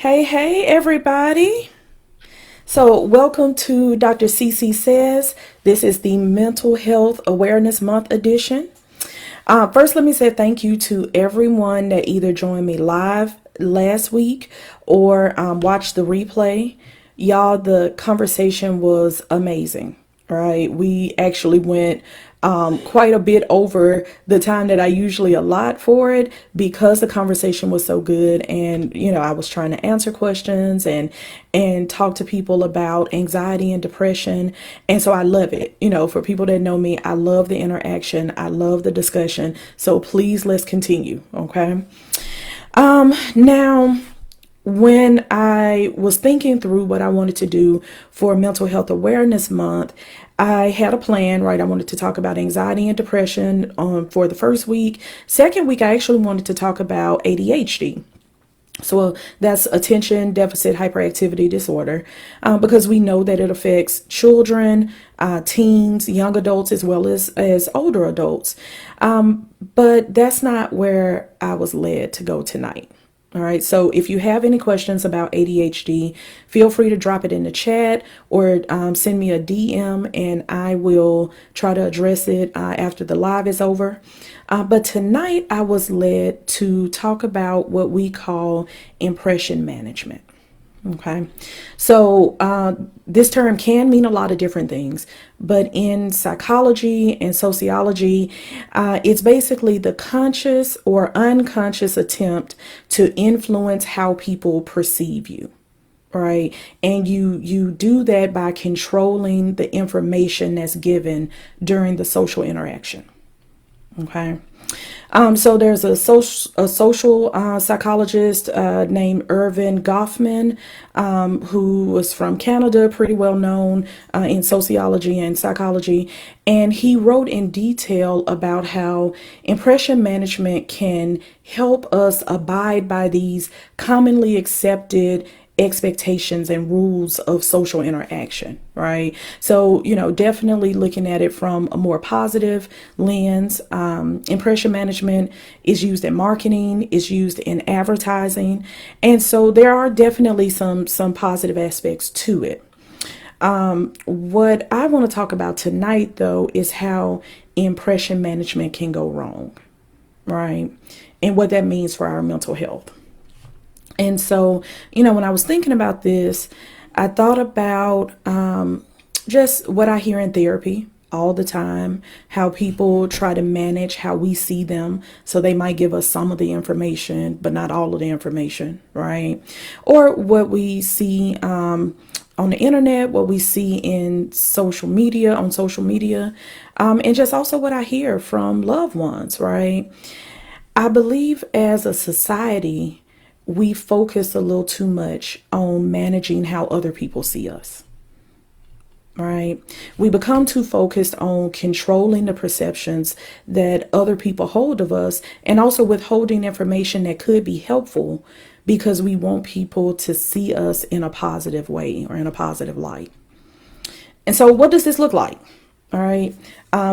Hey, everybody. So, welcome to Dr. CC Says. This is the Mental Health Awareness Month edition. First, let me say thank you to everyone that either joined me live last week or watched the replay. Y'all, the conversation was amazing, right? We actually went quite a bit over the time that I usually allot for it because the conversation was so good. And, I was trying to answer questions and talk to people about anxiety and depression. And so I love it. For people that know me, I love the interaction. I love the discussion. So please let's continue. Okay. Now, when I was thinking through what I wanted to do for Mental Health Awareness Month, I had a plan, right? I wanted to talk about anxiety and depression for the first week. Second week, I actually wanted to talk about ADHD. So that's attention deficit hyperactivity disorder, because we know that it affects children, teens, young adults, as well as older adults. But that's not where I was led to go tonight. All right. So if you have any questions about ADHD, feel free to drop it in the chat or send me a DM and I will try to address it after the live is over. But tonight I was led to talk about what we call impression management. Okay. So this term can mean a lot of different things, but in psychology and sociology, it's basically the conscious or unconscious attempt to influence how people perceive you. Right. And you do that by controlling the information that's given during the social interaction. Okay. So there's a social psychologist named Irving Goffman, who was from Canada, pretty well known in sociology and psychology. And he wrote in detail about how impression management can help us abide by these commonly accepted expectations and rules of social interaction, right? So, definitely looking at it from a more positive lens. Impression management is used in marketing, is used in advertising. And so there are definitely some positive aspects to it. What I want to talk about tonight, though, is how impression management can go wrong, right? And what that means for our mental health. And so, when I was thinking about this, I thought about just what I hear in therapy all the time, how people try to manage how we see them. So they might give us some of the information, but not all of the information, right? Or what we see on the internet, what we see in on social media, and just also what I hear from loved ones, right? I believe as a society, we focus a little too much on managing how other people see us, right? We become too focused on controlling the perceptions that other people hold of us and also withholding information that could be helpful because we want people to see us in a positive way or in a positive light. And so, what does this look like? All right.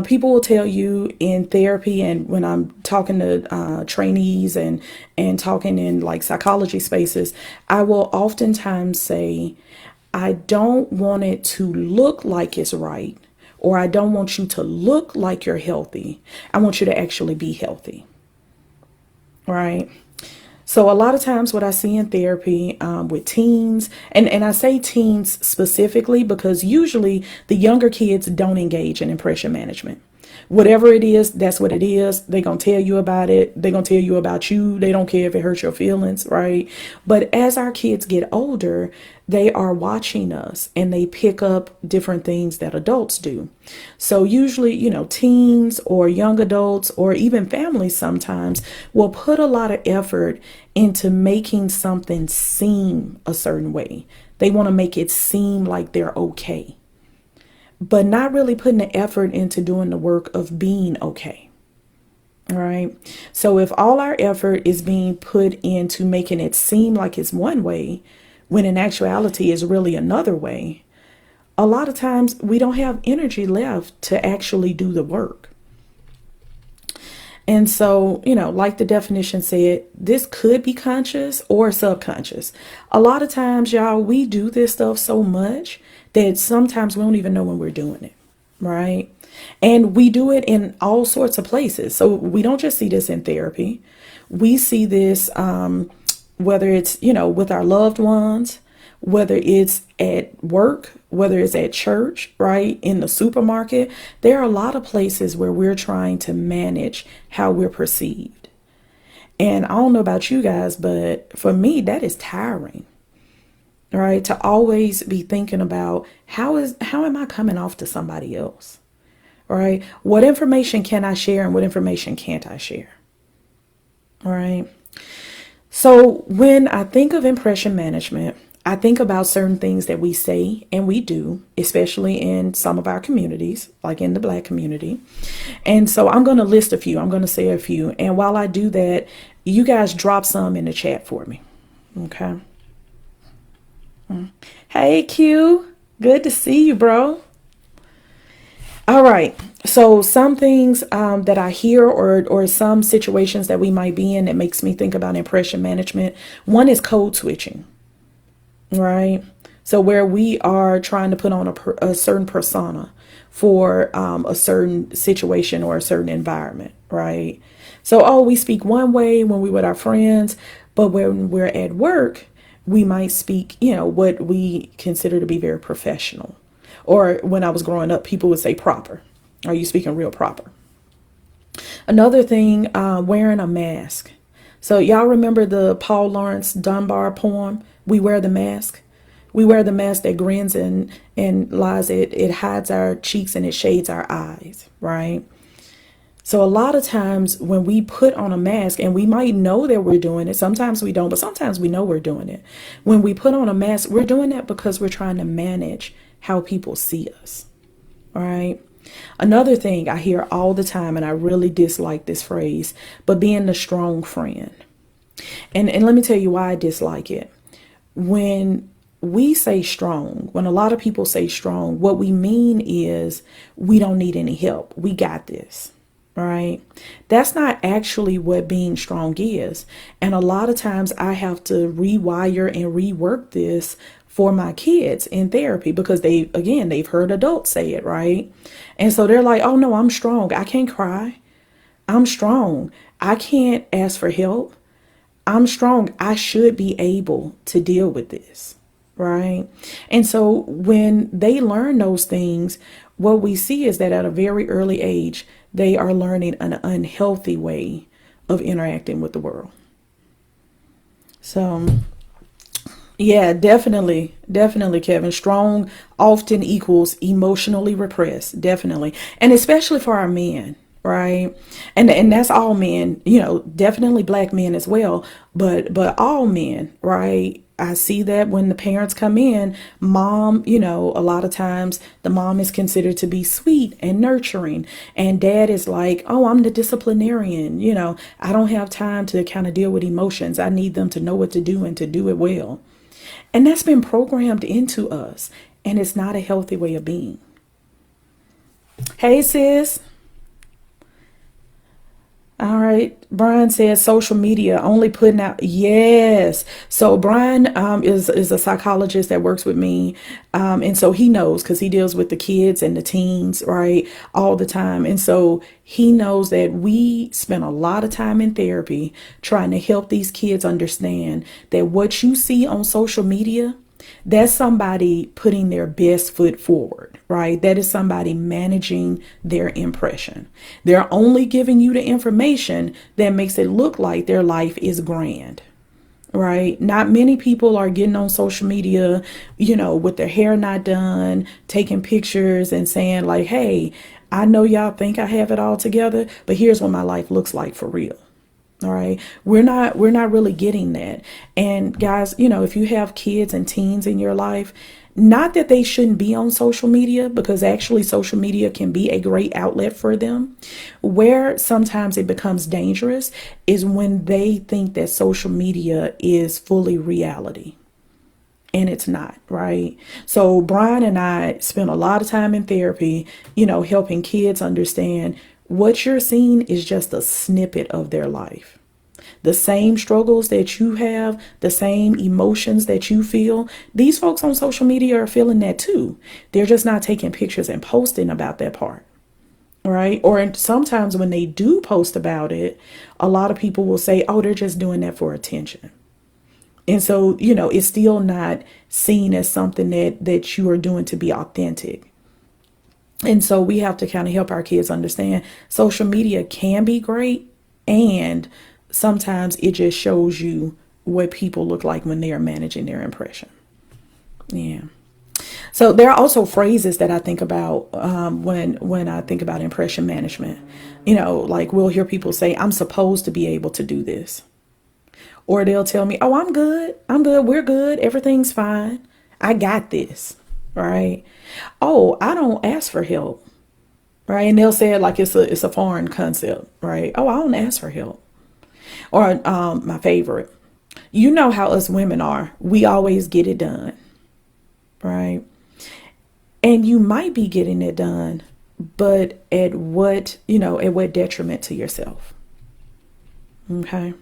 People will tell you in therapy and when I'm talking to trainees and talking in like psychology spaces, I will oftentimes say, I don't want it to look like it's right, or I don't want you to look like you're healthy. I want you to actually be healthy. Right. So a lot of times what I see in therapy with teens, and I say teens specifically because usually the younger kids don't engage in impression management. Whatever it is, that's what it is. They're going to tell you about it. They're going to tell you about you. They don't care if it hurts your feelings, right? But as our kids get older, they are watching us and they pick up different things that adults do. So usually, teens or young adults or even families sometimes will put a lot of effort into making something seem a certain way. They want to make it seem like they're okay, but not really putting the effort into doing the work of being okay. All right. So if all our effort is being put into making it seem like it's one way, when in actuality is really another way, a lot of times we don't have energy left to actually do the work. And so, like the definition said, this could be conscious or subconscious. A lot of times, y'all, we do this stuff so much that sometimes we don't even know when we're doing it, right? And we do it in all sorts of places. So we don't just see this in therapy. We see this, whether it's, with our loved ones, whether it's at work, whether it's at church, right? In the supermarket. There are a lot of places where we're trying to manage how we're perceived. And I don't know about you guys, but for me, that is tiring, right? To always be thinking about how am I coming off to somebody else, right? What information can I share and what information can't I share? All right. So when I think of impression management, I think about certain things that we say and we do, especially in some of our communities, like in the Black community. And so I'm going to list a few. I'm going to say a few. And while I do that, you guys drop some in the chat for me. Okay. Hey, Q. Good to see you, bro. All right. So some things that I hear or some situations that we might be in that makes me think about impression management. One is code switching. Right. So where we are trying to put on a certain persona for a certain situation or a certain environment. Right. So, we speak one way when we're with our friends, but when we're at work, we might speak, what we consider to be very professional. Or when I was growing up, people would say proper. Are you speaking real proper? Another thing, wearing a mask. So y'all remember the Paul Laurence Dunbar poem, We Wear the Mask? We wear the mask that grins and lies. It hides our cheeks and it shades our eyes, right? So a lot of times when we put on a mask, and we might know that we're doing it, sometimes we don't, but sometimes we know we're doing it. When we put on a mask, we're doing that because we're trying to manage how people see us, all right? Another thing I hear all the time, and I really dislike this phrase, but being the strong friend. And let me tell you why I dislike it. When we say strong, when a lot of people say strong, what we mean is we don't need any help. We got this, right? That's not actually what being strong is. And a lot of times I have to rewire and rework this for my kids in therapy because they've heard adults say it, right? And so they're like, oh no, I'm strong. I can't cry. I'm strong. I can't ask for help. I'm strong. I should be able to deal with this, right? And so when they learn those things, what we see is that at a very early age, they are learning an unhealthy way of interacting with the world. So yeah, definitely, Kevin. Strong often equals emotionally repressed, definitely. And especially for our men, right? And that's all men, definitely Black men as well, but all men, right? I see that when the parents come in, mom, a lot of times the mom is considered to be sweet and nurturing. And dad is like, oh, I'm the disciplinarian. I don't have time to kind of deal with emotions. I need them to know what to do and to do it well. And that's been programmed into us. And it's not a healthy way of being. Hey, sis. All right. Brian says social media only putting out. Yes. So Brian is a psychologist that works with me. And so he knows because he deals with the kids and the teens, right, all the time. And so he knows that we spend a lot of time in therapy trying to help these kids understand that what you see on social media, that's somebody putting their best foot forward, right? That is somebody managing their impression. They're only giving you the information that makes it look like their life is grand, right? Not many people are getting on social media, with their hair not done, taking pictures and saying like, hey, I know y'all think I have it all together, but here's what my life looks like for real. All right. We're not really getting that. And guys, if you have kids and teens in your life, not that they shouldn't be on social media, because actually social media can be a great outlet for them. Where sometimes it becomes dangerous is when they think that social media is fully reality. And it's not, right? So Brian and I spent a lot of time in therapy, helping kids understand What you're seeing is just a snippet of their life. The same struggles that you have, the same emotions that you feel, these folks on social media are feeling that too. They're just not taking pictures and posting about that part. Right. Or sometimes when they do post about it, a lot of people will say, oh, they're just doing that for attention. And so, it's still not seen as something that you are doing to be authentic. And so we have to kind of help our kids understand social media can be great. And sometimes it just shows you what people look like when they are managing their impression. Yeah. So there are also phrases that I think about when I think about impression management. Like we'll hear people say, I'm supposed to be able to do this. Or they'll tell me, oh, I'm good. I'm good. We're good. Everything's fine. I got this. Right. Oh, I don't ask for help. Right. And they'll say it like it's a foreign concept. Right. Oh, I don't ask for help. Or my favorite, you know how us women are. We always get it done. Right. And you might be getting it done, but at what detriment to yourself? Okay.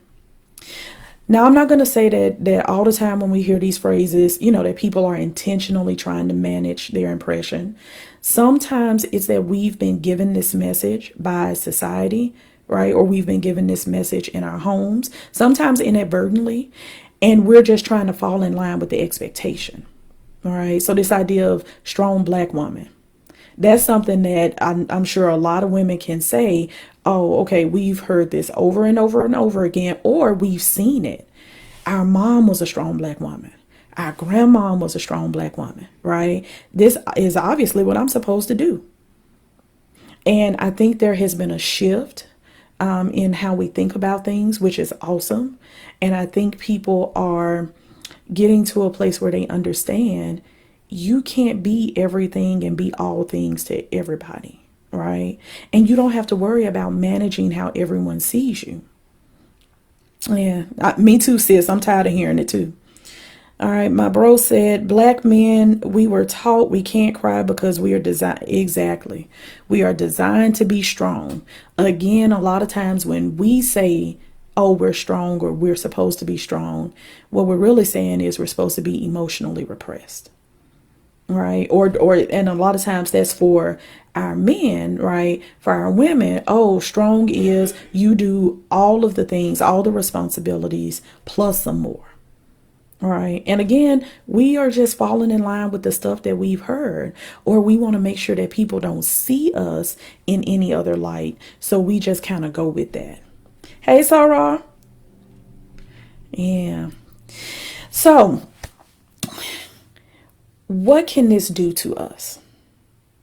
Now, I'm not going to say that all the time when we hear these phrases, that people are intentionally trying to manage their impression. Sometimes it's that we've been given this message by society, right? Or we've been given this message in our homes, sometimes inadvertently, and we're just trying to fall in line with the expectation. All right. So this idea of strong Black woman, that's something that I'm sure a lot of women can say, oh, okay, we've heard this over and over and over again, or we've seen it. Our mom was a strong Black woman. Our grandma was a strong Black woman, right? This is obviously what I'm supposed to do. And I think there has been a shift in how we think about things, which is awesome. And I think people are getting to a place where they understand you can't be everything and be all things to everybody, right? And you don't have to worry about managing how everyone sees you. Yeah, me too, sis. I'm tired of hearing it too. All right, my bro said, Black men, we were taught we can't cry because we are designed. Exactly. We are designed to be strong. Again, a lot of times when we say, oh, we're strong or we're supposed to be strong, what we're really saying is we're supposed to be emotionally repressed. Right. And a lot of times that's for our men, right? For our women, oh, strong is you do all of the things, all the responsibilities, plus some more. All right. And again, we are just falling in line with the stuff that we've heard, or we want to make sure that people don't see us in any other light. So we just kind of go with that. Hey, Sarah. Yeah. So what can this do to us?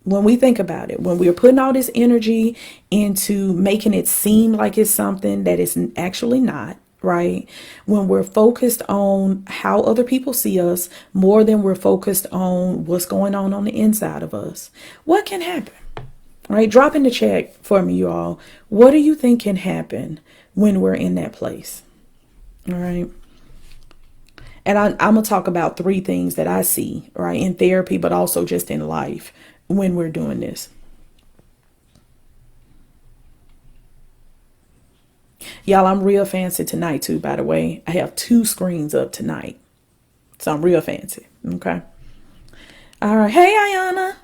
When we think about it, when we're putting all this energy into making it seem like it's something that it's actually not, right? When we're focused on how other people see us more than we're focused on what's going on the inside of us, what can happen? Right? Drop in the chat for me, you all. What do you think can happen when we're in that place? All right. And I'm going to talk about 3 things that I see, right, in therapy, but also just in life when we're doing this. Y'all, I'm real fancy tonight, too, by the way. I have 2 screens up tonight. So I'm real fancy. Okay. All right. Hey, Ayana.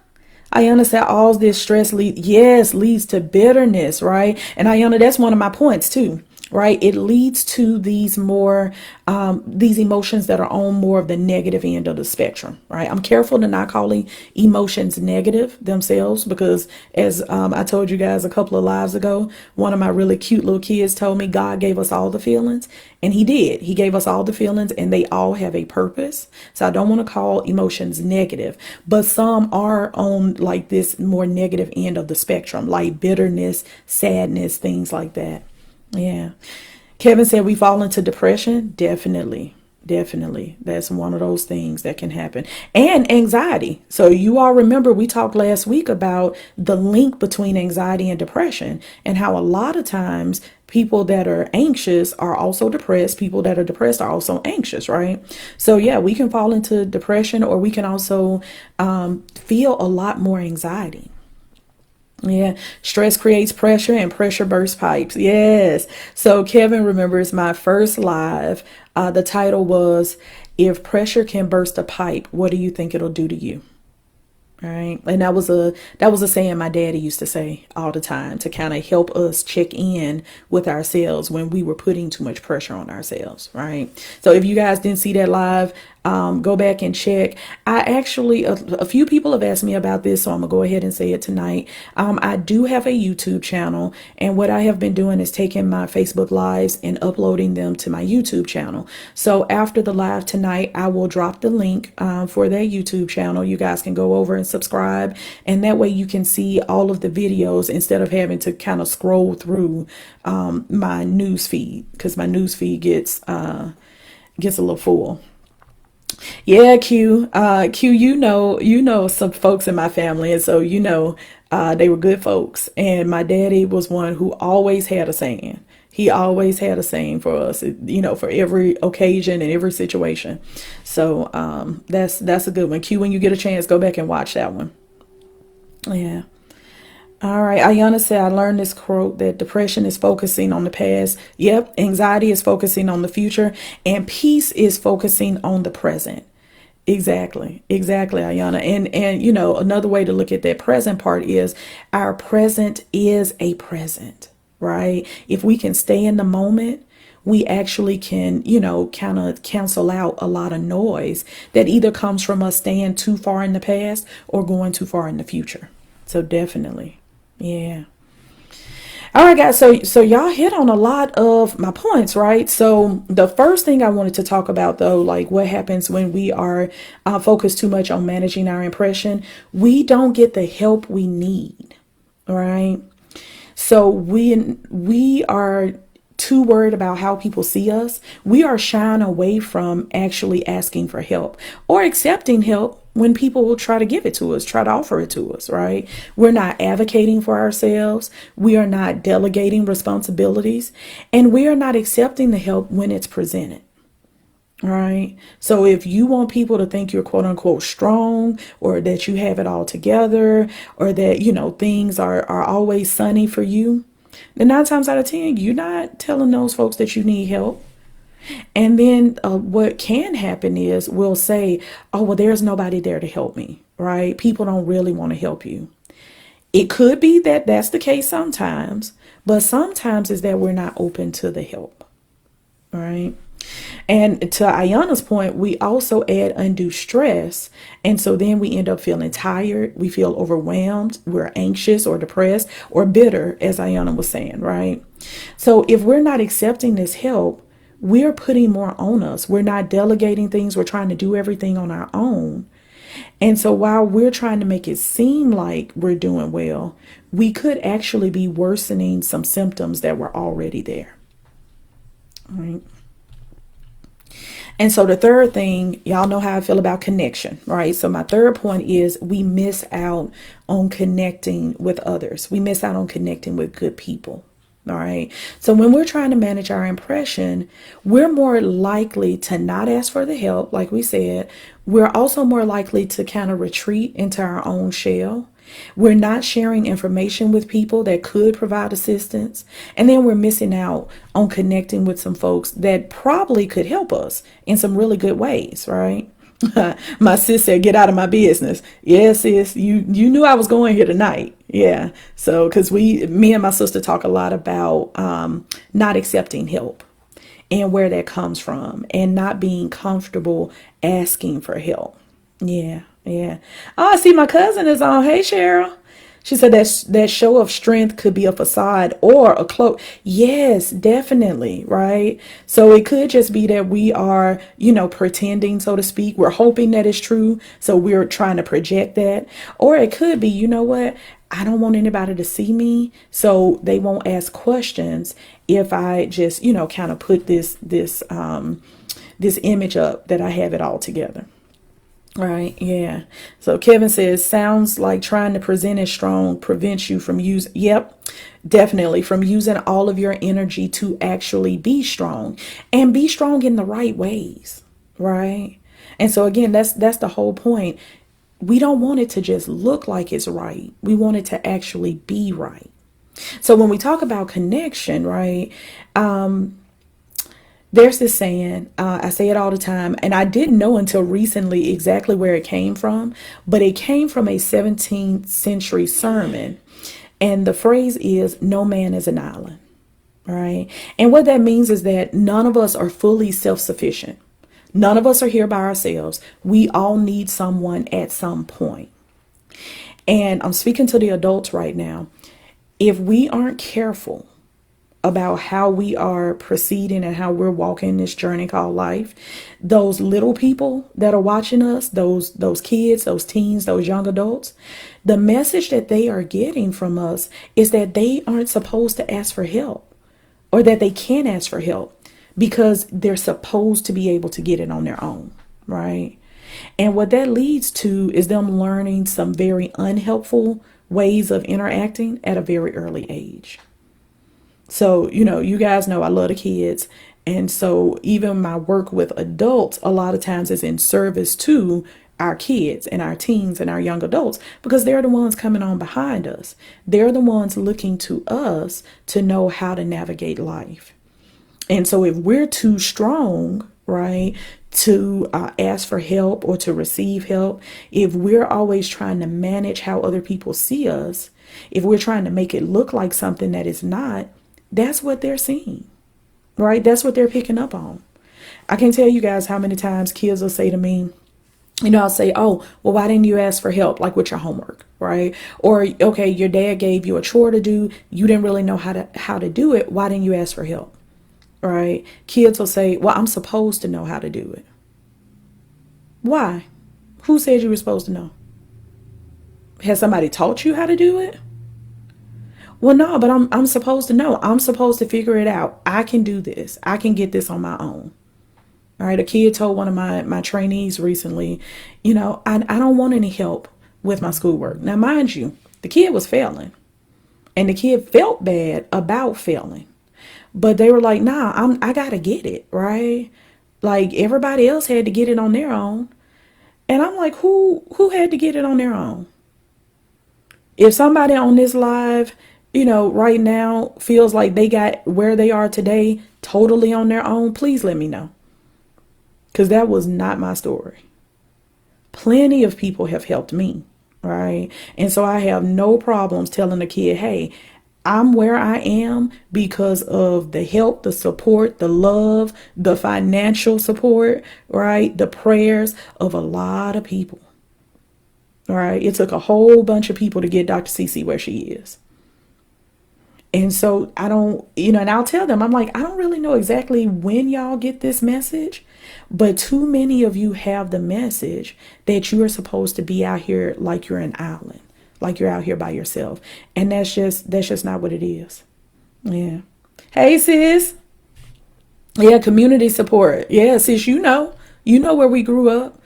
Ayana said all this stress leads to bitterness, right? And Ayana, that's one of my points, too. Right. It leads to these emotions that are on more of the negative end of the spectrum. Right. I'm careful to not calling emotions negative themselves, because as I told you guys a couple of lives ago, one of my really cute little kids told me God gave us all the feelings, and he did. He gave us all the feelings and they all have a purpose. So I don't want to call emotions negative, but some are on like this more negative end of the spectrum, like bitterness, sadness, things like that. Yeah. Kevin said we fall into depression. Definitely. That's one of those things that can happen. And anxiety. So you all remember we talked last week about the link between anxiety and depression, and how a lot of times people that are anxious are also depressed. People that are depressed are also anxious, right? So yeah, we can fall into depression, or we can also feel a lot more anxiety. Yeah, stress creates pressure and pressure bursts pipes. Yes. So Kevin remembers my first live. The title was If Pressure Can Burst a Pipe, What Do You Think It'll Do to You? Right. And that was a saying my daddy used to say all the time to kind of help us check in with ourselves when we were putting too much pressure on ourselves. Right. So if you guys didn't see that live, go back and check. I actually, a few people have asked me about this, so I'm gonna go ahead and say it tonight. I do have a YouTube channel, and what I have been doing is taking my Facebook lives and uploading them to my YouTube channel. So after the live tonight, I will drop the link for that YouTube channel. You guys can go over and subscribe, and that way you can see all of the videos instead of having to kind of scroll through my news feed, because my news feed gets a little full. Yeah, Q, you know some folks in my family, and so they were good folks. And my daddy was one who always had a saying. He always had a saying for us, for every occasion and every situation. So that's a good one. Q, when you get a chance, go back and watch that one. Yeah. All right. Ayana said, I learned this quote that depression is focusing on the past. Yep. Anxiety is focusing on the future, and peace is focusing on the present. Exactly. Exactly, Ayana. And another way to look at that present part is our present is a present, right? If we can stay in the moment, we actually can, kind of cancel out a lot of noise that either comes from us staying too far in the past or going too far in the future. So definitely. Yeah. All right, guys. So y'all hit on a lot of my points, right? So the first thing I wanted to talk about, though, like what happens when we are focused too much on managing our impression, we don't get the help we need, right? So we are too worried about how people see us. We are shying away from actually asking for help or accepting help when people will try to give it to us, try to offer it to us, right? We're not advocating for ourselves. We are not delegating responsibilities, and we are not accepting the help when it's presented. Right. So if you want people to think you're quote unquote strong, or that you have it all together, or that, things are always sunny for you, then 9 times out of 10, you're not telling those folks that you need help. And then what can happen is we'll say, oh, well, there's nobody there to help me, right? People don't really want to help you. It could be that that's the case sometimes, but sometimes is that we're not open to the help, right? And to Ayana's point, we also add undue stress. And so then we end up feeling tired. We feel overwhelmed. We're anxious or depressed or bitter, as Ayana was saying, right? So if we're not accepting this help, we're putting more on us. We're not delegating things. We're trying to do everything on our own. And so while we're trying to make it seem like we're doing well, we could actually be worsening some symptoms that were already there. Right. And so the third thing, y'all know how I feel about connection, right? So my third point is we miss out on connecting with others. We miss out on connecting with good people. All right. So when we're trying to manage our impression, we're more likely to not ask for the help, like we said. We're also more likely to kind of retreat into our own shell. We're not sharing information with people that could provide assistance. And then we're missing out on connecting with some folks that probably could help us in some really good ways, right? My sis said, get out of my business. Yes, sis, you knew I was going here tonight. Yeah. So, because me and my sister talk a lot about not accepting help and where that comes from and not being comfortable asking for help. Yeah. Yeah. Oh, I see my cousin is on. Hey, Cheryl. She said that show of strength could be a facade or a cloak. Yes, definitely. Right. So it could just be that we are, pretending, so to speak. We're hoping that it's true. So we're trying to project that. Or it could be, you know what? I don't want anybody to see me, so they won't ask questions if I just, kind of put this image up that I have it all together. Right. Yeah. So Kevin says, sounds like trying to present as strong prevents you from using, yep, definitely from using all of your energy to actually be strong and be strong in the right ways. Right. And so again, that's the whole point. we don't want it to just look like it's right. We want it to actually be right. So when we talk about connection, right, there's this saying, I say it all the time, and I didn't know until recently exactly where it came from, but it came from a 17th century sermon. And the phrase is, no man is an island, right? And what that means is that none of us are fully self-sufficient. None of us are here by ourselves. We all need someone at some point. And I'm speaking to the adults right now. If we aren't careful about how we are proceeding and how we're walking this journey called life, those little people that are watching us, those kids, those teens, those young adults, the message that they are getting from us is that they aren't supposed to ask for help, or that they can't ask for help because they're supposed to be able to get it on their own, right? And what that leads to is them learning some very unhelpful ways of interacting at a very early age. So, you guys know I love the kids. And so even my work with adults, a lot of times is in service to our kids and our teens and our young adults, because they're the ones coming on behind us. They're the ones looking to us to know how to navigate life. And so if we're too strong, right, to ask for help or to receive help, if we're always trying to manage how other people see us, if we're trying to make it look like something that is not, that's what they're seeing, right? That's what they're picking up on. I can't tell you guys how many times kids will say to me, I'll say, oh, well, why didn't you ask for help, like with your homework, right? Or, okay, your dad gave you a chore to do. You didn't really know how to do it. Why didn't you ask for help, right? Kids will say, well, I'm supposed to know how to do it. Why? Who said you were supposed to know? Has somebody taught you how to do it? Well, no, but I'm supposed to know. I'm supposed to figure it out. I can do this. I can get this on my own. All right. A kid told one of my trainees recently, I don't want any help with my schoolwork. Now, mind you, the kid was failing and the kid felt bad about failing, but they were like, nah, I got to get it. Right. Like everybody else had to get it on their own. And I'm like, who had to get it on their own? If somebody on this live, right now feels like they got where they are today totally on their own, please let me know. Because that was not my story. Plenty of people have helped me, right? And so I have no problems telling a kid, hey, I'm where I am because of the help, the support, the love, the financial support, right? The prayers of a lot of people. All right. It took a whole bunch of people to get Dr. Cece where she is. And so I don't, and I'll tell them, I'm like, I don't really know exactly when y'all get this message, but too many of you have the message that you are supposed to be out here like you're an island, like you're out here by yourself. And that's just not what it is. Yeah. Hey, sis. Yeah. Community support. Yeah, sis, you know where we grew up.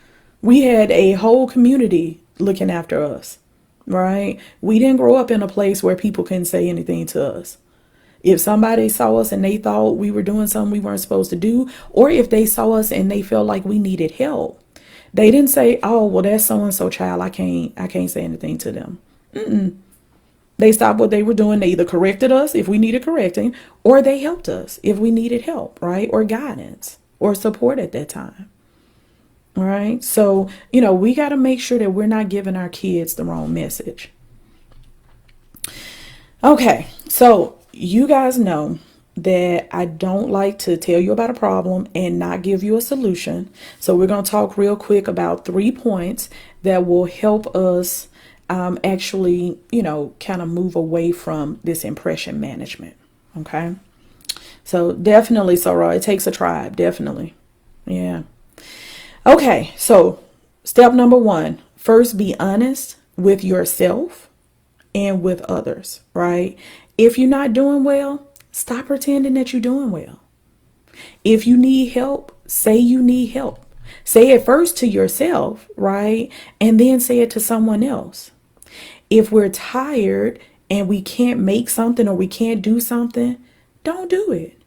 We had a whole community looking after us. Right? We didn't grow up in a place where people couldn't say anything to us. If somebody saw us and they thought we were doing something we weren't supposed to do, or if they saw us and they felt like we needed help, they didn't say, oh, well, that's so-and-so child. I can't say anything to them. They stopped what they were doing. They either corrected us if we needed correcting, or they helped us if we needed help, right? Or guidance or support at that time. All right. So, we got to make sure that we're not giving our kids the wrong message. Okay. So you guys know that I don't like to tell you about a problem and not give you a solution. So we're going to talk real quick about 3 points that will help us actually, kind of move away from this impression management. Okay. So definitely, Soror, it takes a tribe. Definitely. Yeah. Okay, so step number 1, first be honest with yourself and with others, right? If you're not doing well, stop pretending that you're doing well. If you need help, say you need help. Say it first to yourself, right? And then say it to someone else. If we're tired and we can't make something or we can't do something, don't do it.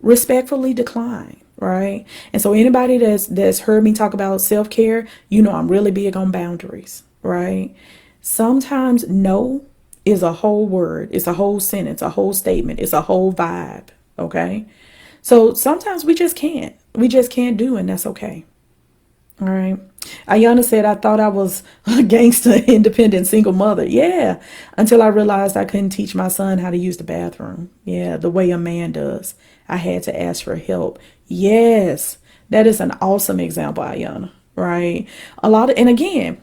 Respectfully decline. right? And so anybody that's heard me talk about self-care, you know I'm really big on boundaries, right? Sometimes no is a whole word, it's a whole sentence, a whole statement, it's a whole vibe, okay? So sometimes we just can't do, and that's okay. All right. Ayana said, I thought I was a gangster, independent, single mother. Yeah. Until I realized I couldn't teach my son how to use the bathroom. Yeah. The way a man does. I had to ask for help. Yes. That is an awesome example, Ayana. Right. And again,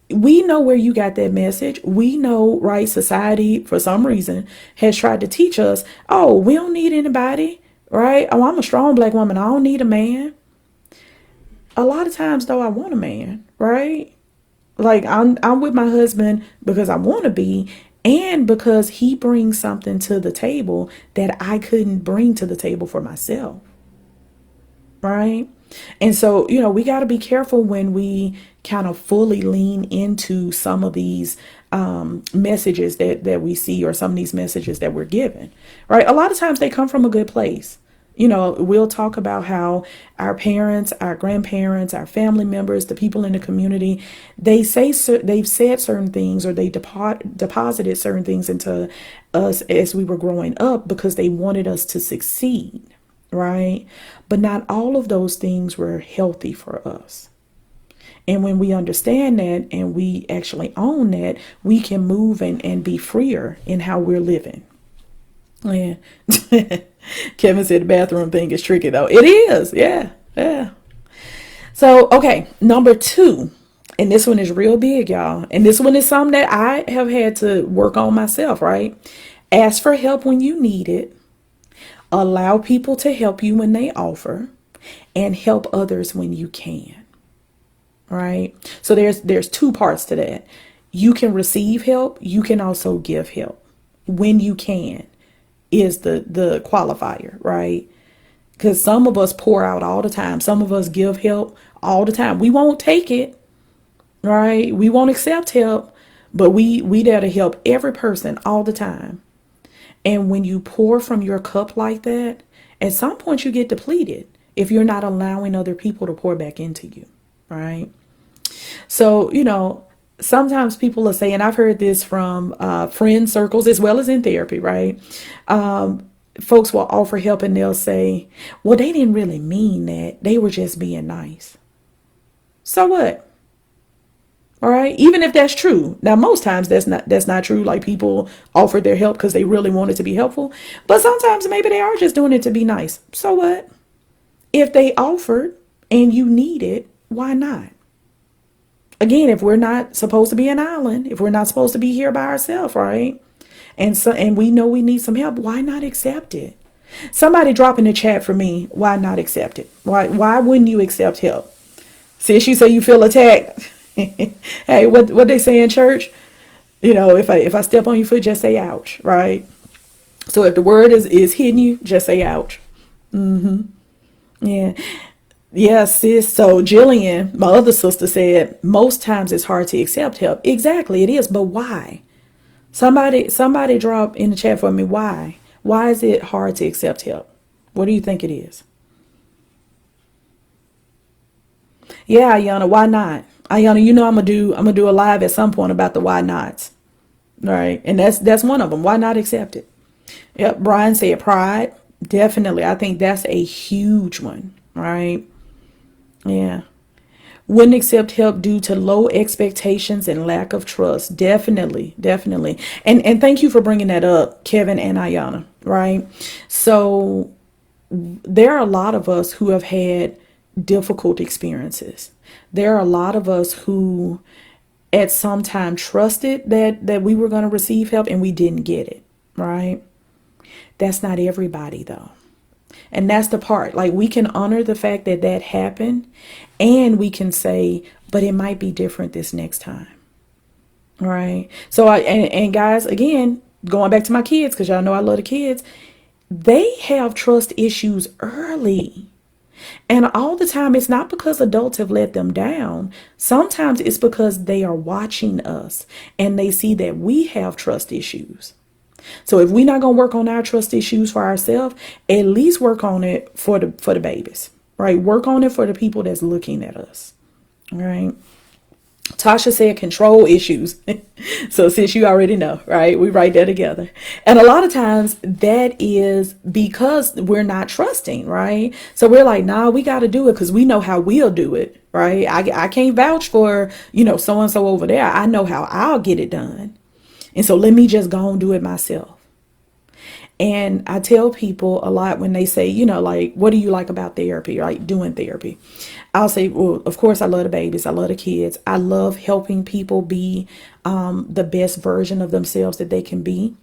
we know where you got that message. We know, right? Society, for some reason, has tried to teach us, oh, we don't need anybody. Right. Oh, I'm a strong black woman. I don't need a man. A lot of times though, I want a man, right? Like I'm with my husband because I want to be, and because he brings something to the table that I couldn't bring to the table for myself, right? And so, we got to be careful when we kind of fully lean into some of these messages that we see, or some of these messages that we're given, right? A lot of times they come from a good place. We'll talk about how our parents, our grandparents, our family members, the people in the community, they've said certain things, or they deposited certain things into us as we were growing up because they wanted us to succeed, right? But not all of those things were healthy for us. And when we understand that and we actually own that, we can move and be freer in how we're living. Yeah. Kevin said the bathroom thing is tricky though. It is. Yeah. Yeah. So, okay. Number 2, and this one is real big, y'all. And this one is something that I have had to work on myself, right? Ask for help when you need it. Allow people to help you when they offer, and help others when you can. Right? So there's 2 parts to that. You can receive help. You can also give help when you can. Is the qualifier, right? Because some of us pour out all the time. Some of us give help all the time. We won't take it, right? We won't accept help, but we there to help every person all the time. And when you pour from your cup like that, at some point you get depleted if you're not allowing other people to pour back into you, right? So, sometimes people are saying, I've heard this from friend circles as well as in therapy, right? Folks will offer help and they'll say, well, they didn't really mean that. They were just being nice. So what? All right. Even if that's true. Now, most times that's not true. Like, people offered their help because they really wanted to be helpful. But sometimes maybe they are just doing it to be nice. So what? If they offered and you need it, why not? Again, if we're not supposed to be an island, if we're not supposed to be here by ourselves, right? And we know we need some help, why not accept it? Somebody drop in the chat for me, why not accept it? Why wouldn't you accept help? Since you say you feel attacked. Hey, what they say in church? If I step on your foot, just say ouch, right? So if the word is hitting you, just say ouch. Yeah. Yeah, sis. So Jillian, my other sister, said most times it's hard to accept help. Exactly, it is. But why? Somebody drop in the chat for me. Why? Why is it hard to accept help? What do you think it is? Yeah, Ayana, why not? Ayana, I'm gonna do a live at some point about the why nots. All right. And that's one of them. Why not accept it? Yep. Brian said pride. Definitely. I think that's a huge one. Right. Yeah. Wouldn't accept help due to low expectations and lack of trust. Definitely. Definitely. And thank you for bringing that up, Kevin and Ayana. Right. So there are a lot of us who have had difficult experiences. There are a lot of us who at some time trusted that we were going to receive help and we didn't get it. Right. That's not everybody, though. And that's the part. Like, we can honor the fact that happened, and we can say, but it might be different this next time. All right. So and guys, again, going back to my kids, because y'all know I love the kids, they have trust issues early. And all the time, it's not because adults have let them down. Sometimes it's because they are watching us and they see that we have trust issues. So if we're not going to work on our trust issues for ourselves, at least work on it for the babies. right? Work on it for the people that's looking at us, right? Tasha said control issues. So since you already know, right, we write that together. And a lot of times that is because we're not trusting, right? So we're like, nah, we got to do it because we know how we'll do it, right? I can't vouch for, so and so over there. I know how I'll get it done. And so let me just go and do it myself. And I tell people a lot when they say, like, what do you like about therapy, like doing therapy? I'll say, well, of course, I love the babies. I love the kids. I love helping people be the best version of themselves that they can be.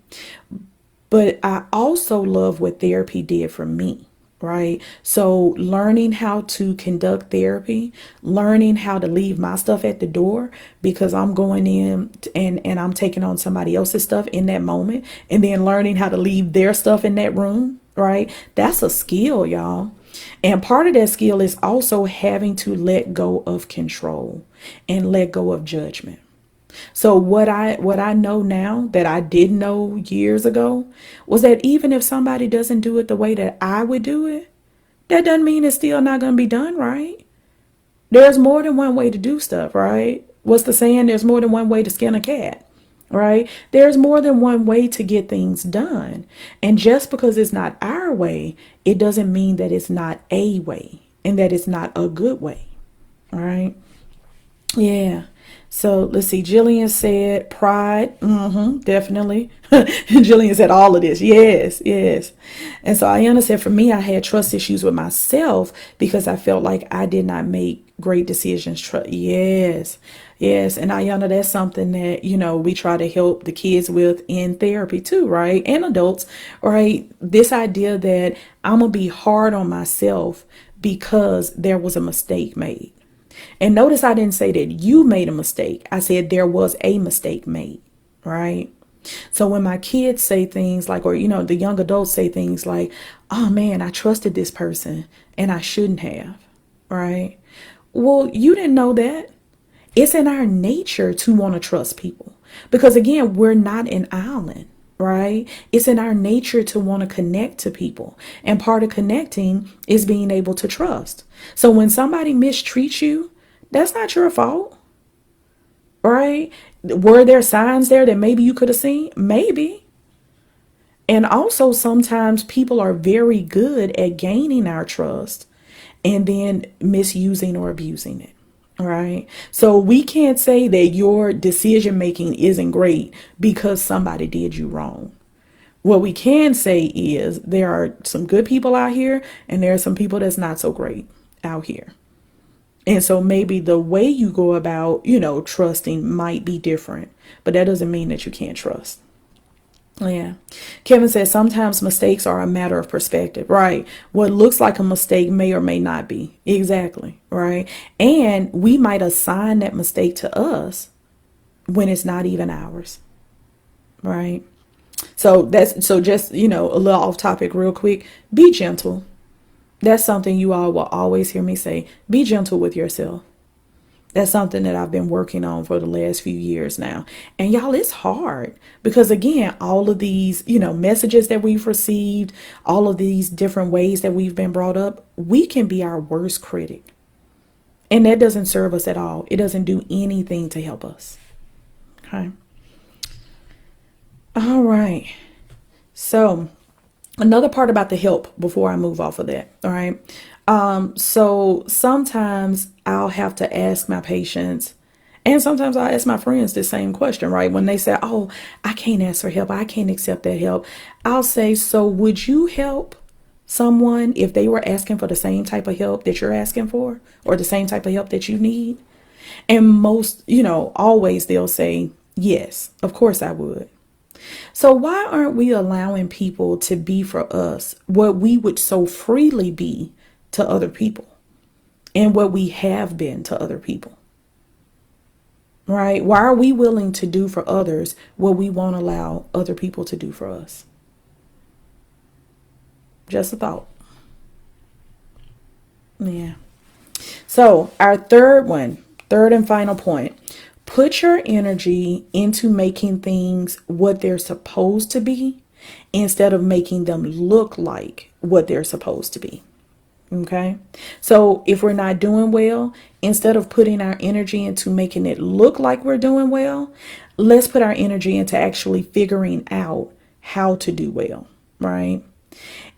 But I also love what therapy did for me, right? So learning how to conduct therapy, learning how to leave my stuff at the door because I'm going in and I'm taking on somebody else's stuff in that moment, and then learning how to leave their stuff in that room, right? That's a skill, y'all. And part of that skill is also having to let go of control and let go of judgment. So what I know now that I didn't know years ago was that even if somebody doesn't do it the way that I would do it, that doesn't mean it's still not going to be done right. There's more than one way to do stuff, right? What's the saying? There's more than one way to skin a cat, right? There's more than one way to get things done. And just because it's not our way, it doesn't mean that it's not a way and that it's not a good way, right? Yeah. So let's see. Jillian said pride. Definitely. Jillian said all of this. Yes, yes. And so Ayana said, for me, I had trust issues with myself because I felt like I did not make great decisions. Yes, yes. And Ayana, that's something that, we try to help the kids with in therapy too, right? And adults, right? This idea that I'm going to be hard on myself because there was a mistake made. And notice I didn't say that you made a mistake. I said there was a mistake made, right? So when my kids say things like, or, the young adults say things like, oh man, I trusted this person and I shouldn't have, right? Well, you didn't know that. It's in our nature to want to trust people because, again, we're not an island, right? It's in our nature to want to connect to people. And part of connecting is being able to trust. So when somebody mistreats you, that's not your fault, right? Were there signs there that maybe you could have seen? Maybe. And also sometimes people are very good at gaining our trust and then misusing or abusing it. Right. So we can't say that your decision making isn't great because somebody did you wrong. What we can say is there are some good people out here and there are some people that's not so great out here. And so maybe the way you go about, trusting might be different, but that doesn't mean that you can't trust. Yeah. Kevin says sometimes mistakes are a matter of perspective, right? What looks like a mistake may or may not be. Exactly, right? And we might assign that mistake to us when it's not even ours, right? So just, a little off topic real quick. Be gentle. That's something you all will always hear me say. Be gentle with yourself. That's something that I've been working on for the last few years now. And y'all, it's hard because, again, all of these, messages that we've received, all of these different ways that we've been brought up, we can be our worst critic. And that doesn't serve us at all. It doesn't do anything to help us. Okay. All right. So another part about the help before I move off of that. All right. So sometimes I'll have to ask my patients, and sometimes I'll ask my friends the same question, right? When they say, oh, I can't ask for help, I can't accept that help. I'll say, so would you help someone if they were asking for the same type of help that you're asking for, or the same type of help that you need? And most, always they'll say, yes, of course I would. So why aren't we allowing people to be for us what we would so freely be to other people and what we have been to other people? Right? Why are we willing to do for others what we won't allow other people to do for us? Just a thought. Yeah. So our third and final point. Put your energy into making things what they're supposed to be instead of making them look like what they're supposed to be. Okay. So if we're not doing well, instead of putting our energy into making it look like we're doing well, let's put our energy into actually figuring out how to do well, right?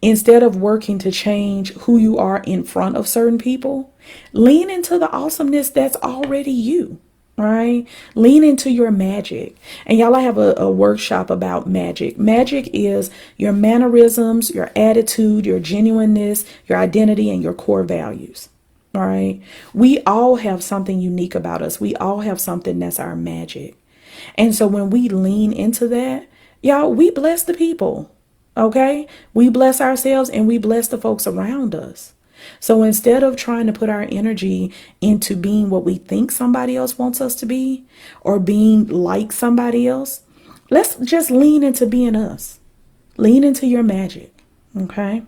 Instead of working to change who you are in front of certain people, lean into the awesomeness that's already you, right? Lean into your magic. And y'all, I have a workshop about magic. Magic is your mannerisms, your attitude, your genuineness, your identity, and your core values. All right. We all have something unique about us. We all have something that's our magic. And so when we lean into that, y'all, we bless the people. Okay? We bless ourselves and we bless the folks around us. So instead of trying to put our energy into being what we think somebody else wants us to be or being like somebody else, let's just lean into being us. Lean into your magic. Okay?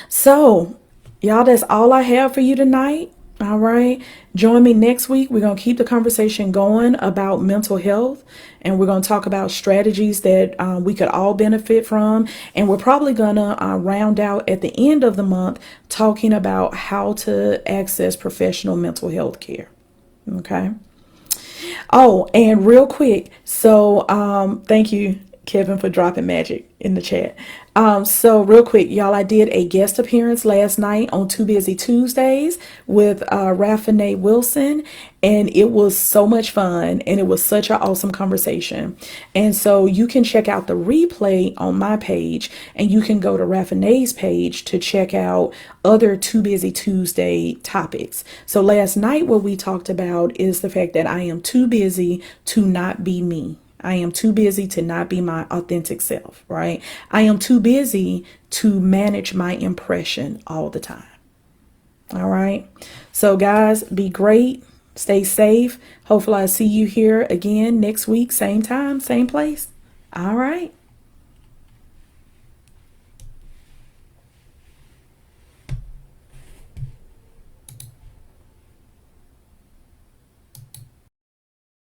So, y'all, that's all I have for you tonight. All right. Join me next week. We're going to keep the conversation going about mental health, and we're going to talk about strategies that we could all benefit from. And we're probably going to round out at the end of the month talking about how to access professional mental health care. Okay. Oh, and real quick, so thank you, Kevin, for dropping magic in the chat. So real quick, y'all, I did a guest appearance last night on Too Busy Tuesdays with Raffinay Wilson, and it was so much fun, and it was such an awesome conversation. And so you can check out the replay on my page, and you can go to Raffinay's page to check out other Too Busy Tuesday topics. So last night, what we talked about is the fact that I am too busy to not be me. I am too busy to not be my authentic self, right? I am too busy to manage my impression all the time. All right. So guys, be great. Stay safe. Hopefully I see you here again next week, same time, same place. All right.